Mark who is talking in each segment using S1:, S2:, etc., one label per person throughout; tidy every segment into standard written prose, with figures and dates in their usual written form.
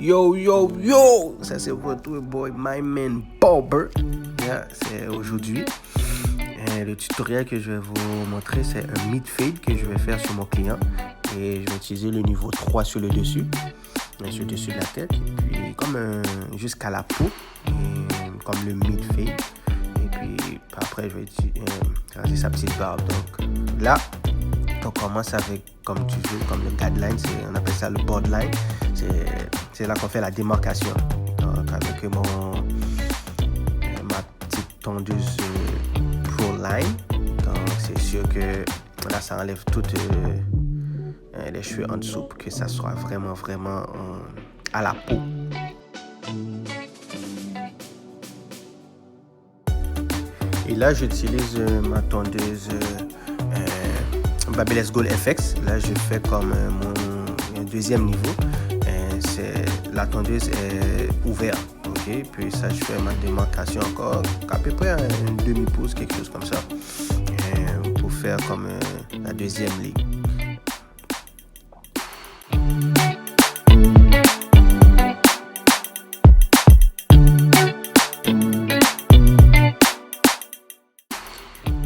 S1: Yo, ça c'est votre boy, my man Bobber. C'est aujourd'hui. Le tutoriel que je vais vous montrer, c'est un mid fade que je vais faire sur mon client. Et je vais utiliser le niveau 3 sur le dessus, sur le dessus de la tête. Et puis comme jusqu'à la peau, comme le mid fade. Et puis après, je vais utiliser sa petite barbe. Donc là, on commence avec, comme tu veux, comme le guideline, on appelle ça le borderline. C'est là qu'on fait la démarcation. Donc avec ma petite tondeuse Pro Line. Donc c'est sûr que là ça enlève toutes les cheveux en dessous pour que ça soit vraiment à la peau. Et là j'utilise ma tondeuse Babyliss Gold FX. Là je fais comme mon deuxième niveau. La tondeuse est ouverte, ok. Puis ça, je fais ma démarcation encore à peu près un demi-pouce, quelque chose comme ça, pour faire comme la deuxième ligne.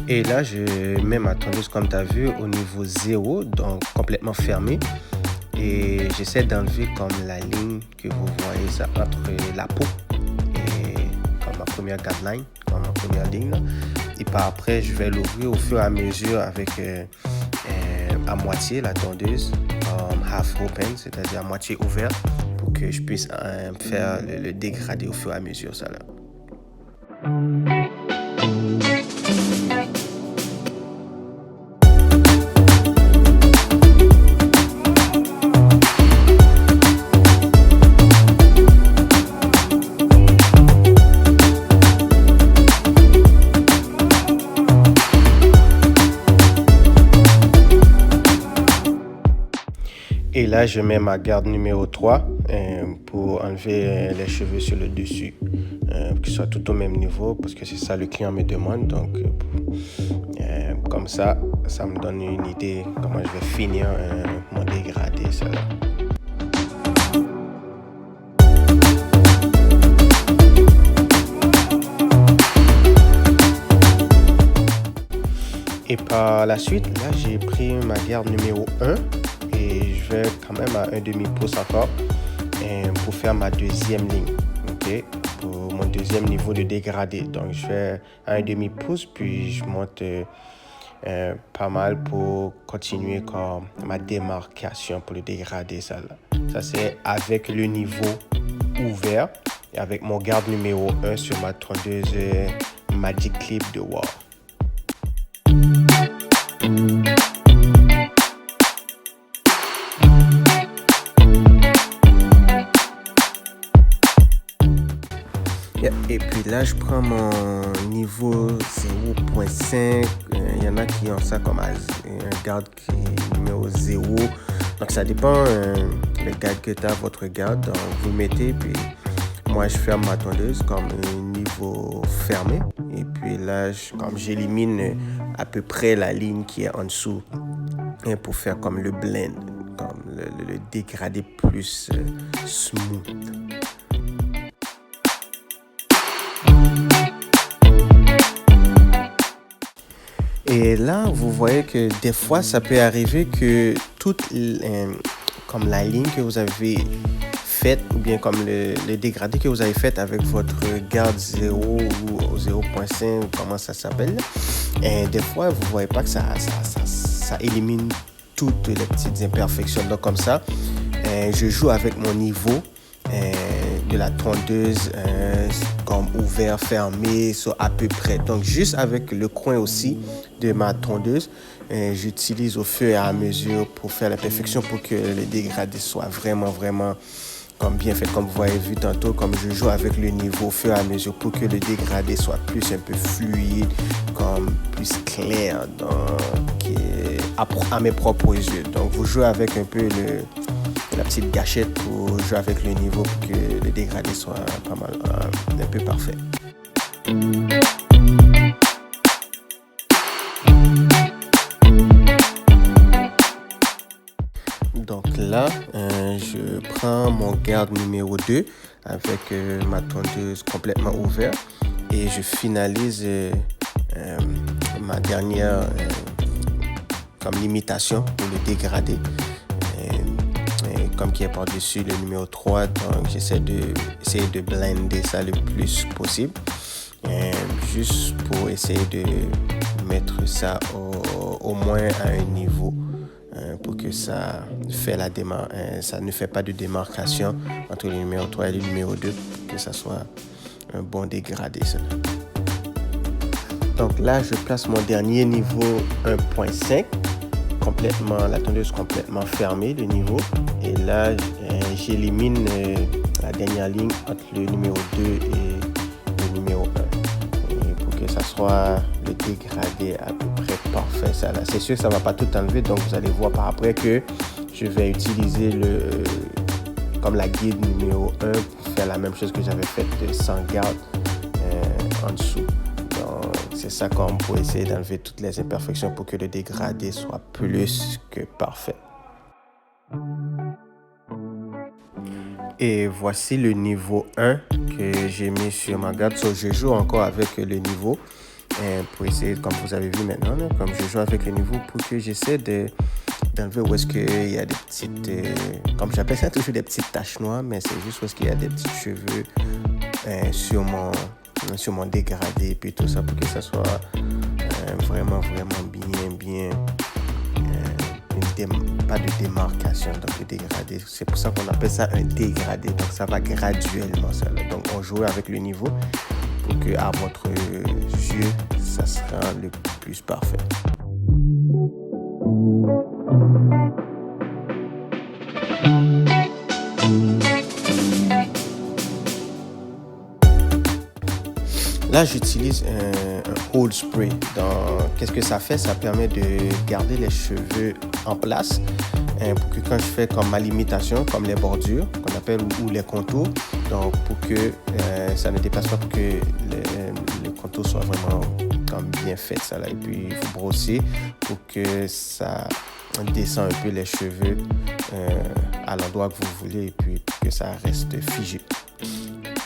S1: Et là, je mets ma tondeuse, comme tu as vu, au niveau 0, donc complètement fermée. Et j'essaie d'enlever comme la ligne que vous voyez ça entre la peau et comme ma première guideline, comme ma première ligne là. Et par après je vais l'ouvrir au fur et à mesure avec à moitié la tondeuse, half open, c'est-à-dire à moitié ouverte, pour que je puisse faire le dégradé au fur et à mesure ça là. Et là, je mets ma garde numéro 3 pour enlever les cheveux sur le dessus, pour qu'ils soient tout au même niveau, parce que c'est ça le client me demande. Donc, comme ça me donne une idée comment je vais finir mon dégradé. Ça. Et par la suite, là, j'ai pris ma garde numéro 1. Et je vais quand même à un demi-pouce encore pour faire ma deuxième ligne, ok, pour mon deuxième niveau de dégradé. Donc je fais à un demi-pouce, puis je monte pas mal pour continuer comme ma démarcation pour le dégradé. Ça c'est avec le niveau ouvert et avec mon garde numéro 1 sur ma tondeuse Magic Clip de War. Et puis là, je prends mon niveau 0.5. Il y en a qui ont ça comme un garde qui est numéro 0. Donc ça dépend le garde que tu as, votre garde. Donc vous le mettez, puis moi je ferme ma tondeuse comme un niveau fermé. Et puis là, comme j'élimine à peu près la ligne qui est en dessous pour faire comme le blend, comme le dégradé plus smooth. Et là, vous voyez que des fois, ça peut arriver que toute comme la ligne que vous avez faite, ou bien comme le dégradé que vous avez fait avec votre garde 0 ou 0.5, comment ça s'appelle. Et des fois, vous voyez pas que ça élimine toutes les petites imperfections. Donc comme ça, je joue avec mon niveau de la tondeuse comme ouvert, fermé, à peu près. Donc juste avec le coin aussi de ma tondeuse, j'utilise au fur et à mesure pour faire la perfection, pour que le dégradé soit vraiment comme bien fait, comme vous avez vu tantôt, comme je joue avec le niveau au fur et à mesure pour que le dégradé soit un peu fluide, comme plus clair, donc à mes propres yeux. Donc vous jouez avec un peu la petite gâchette pour jouer avec le niveau pour que le dégradé soit pas mal, un peu parfait. Donc là, je prends mon garde numéro 2 avec ma tondeuse complètement ouverte et je finalise ma dernière comme limitation pour le dégrader. Comme qui est par-dessus le numéro 3, donc j'essaie de blender ça le plus possible. Juste pour essayer de mettre ça au moins à un niveau pour que ça ne fait pas de démarcation entre le numéro 3 et le numéro 2 pour que ça soit un bon dégradé. Ça. Donc là, je place mon dernier niveau 1.5, la tondeuse complètement fermée, le niveau. Et là, j'élimine la dernière ligne entre le numéro 2 et le numéro 1. Et pour que ça soit le dégradé à peu près parfait. Ça, là. C'est sûr que ça ne va pas tout enlever, donc vous allez voir par après que je vais utiliser comme la guide numéro 1 pour faire la même chose que j'avais fait sans garde en dessous. Donc, c'est ça comme pour essayer d'enlever toutes les imperfections pour que le dégradé soit plus que parfait. Et voici le niveau 1 que j'ai mis sur ma garde. So, je joue encore avec le niveau pour essayer, comme vous avez vu maintenant, là, comme je joue avec le niveau pour que j'essaie d'enlever où est-ce qu'il y a des petites, comme j'appelle ça toujours des petites taches noires, mais c'est juste où est-ce qu'il y a des petits cheveux sur mon dégradé et puis tout ça pour que ça soit vraiment bien pas de démarcation, donc le dégradé. C'est pour ça qu'on appelle ça un dégradé. Donc ça va graduellement. Ça, donc on joue avec le niveau pour que à votre yeux, ça sera le plus parfait. Là, j'utilise un hold spray. Qu'est-ce que ça fait? Ça permet de garder les cheveux en place pour que quand je fais comme ma limitation, comme les bordures qu'on appelle ou les contours, donc pour que ça ne dépasse pas, pour que le contour soit vraiment comme bien fait. Ça, là. Et puis, il faut brosser pour que ça descend un peu les cheveux à l'endroit que vous voulez et puis que ça reste figé.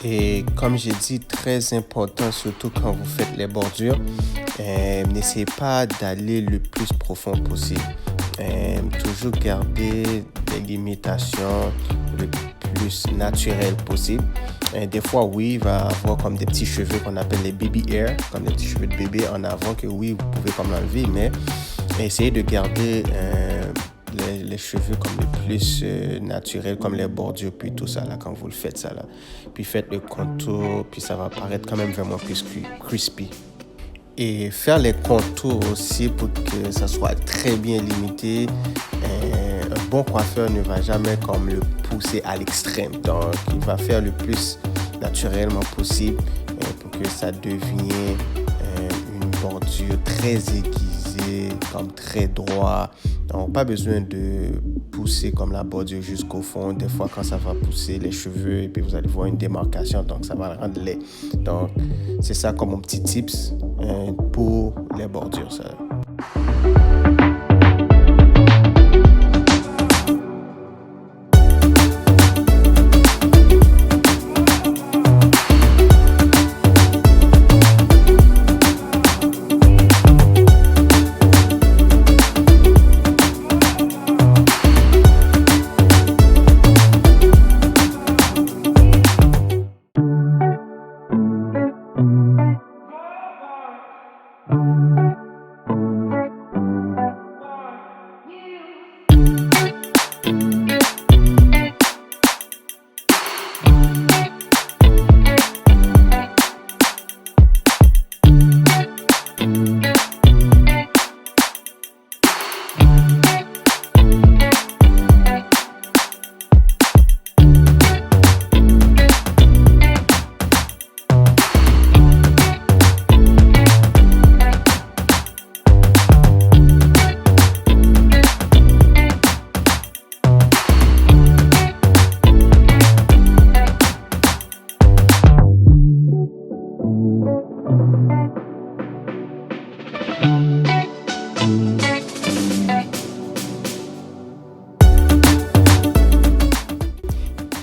S1: Et comme j'ai dit, très important, surtout quand vous faites les bordures, n'essayez pas d'aller le plus profond possible. Toujours garder des limitations le plus naturelles possible. Des fois, oui, il va y avoir comme des petits cheveux qu'on appelle les baby hair, comme des petits cheveux de bébé en avant que oui, vous pouvez comme l'enlever, mais essayez de garder les cheveux comme le plus naturel, comme les bordures, puis tout ça là, quand vous le faites ça là. Puis faites le contour, puis ça va paraître quand même vraiment plus crispy. Et faire les contours aussi pour que ça soit très bien limité. Un bon coiffeur ne va jamais comme le pousser à l'extrême. Donc, il va faire le plus naturellement possible pour que ça devienne une bordure très aiguisée, comme très droit. Donc, pas besoin de pousser comme la bordure jusqu'au fond. Des fois, quand ça va pousser les cheveux, et puis vous allez voir une démarcation, donc ça va le rendre laid. Donc, c'est ça comme mon petit tips pour les bordures. Ça.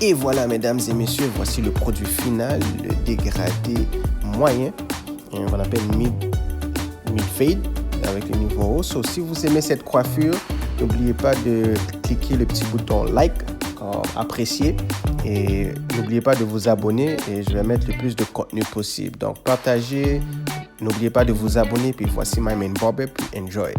S1: Et voilà, mesdames et messieurs, voici le produit final, le dégradé moyen. Et on appelle mid fade avec le niveau haut. So, si vous aimez cette coiffure, n'oubliez pas de cliquer le petit bouton like, apprécier. Et n'oubliez pas de vous abonner et je vais mettre le plus de contenu possible. Donc, partagez. N'oubliez pas de vous abonner. Puis voici my main barber. Puis enjoy.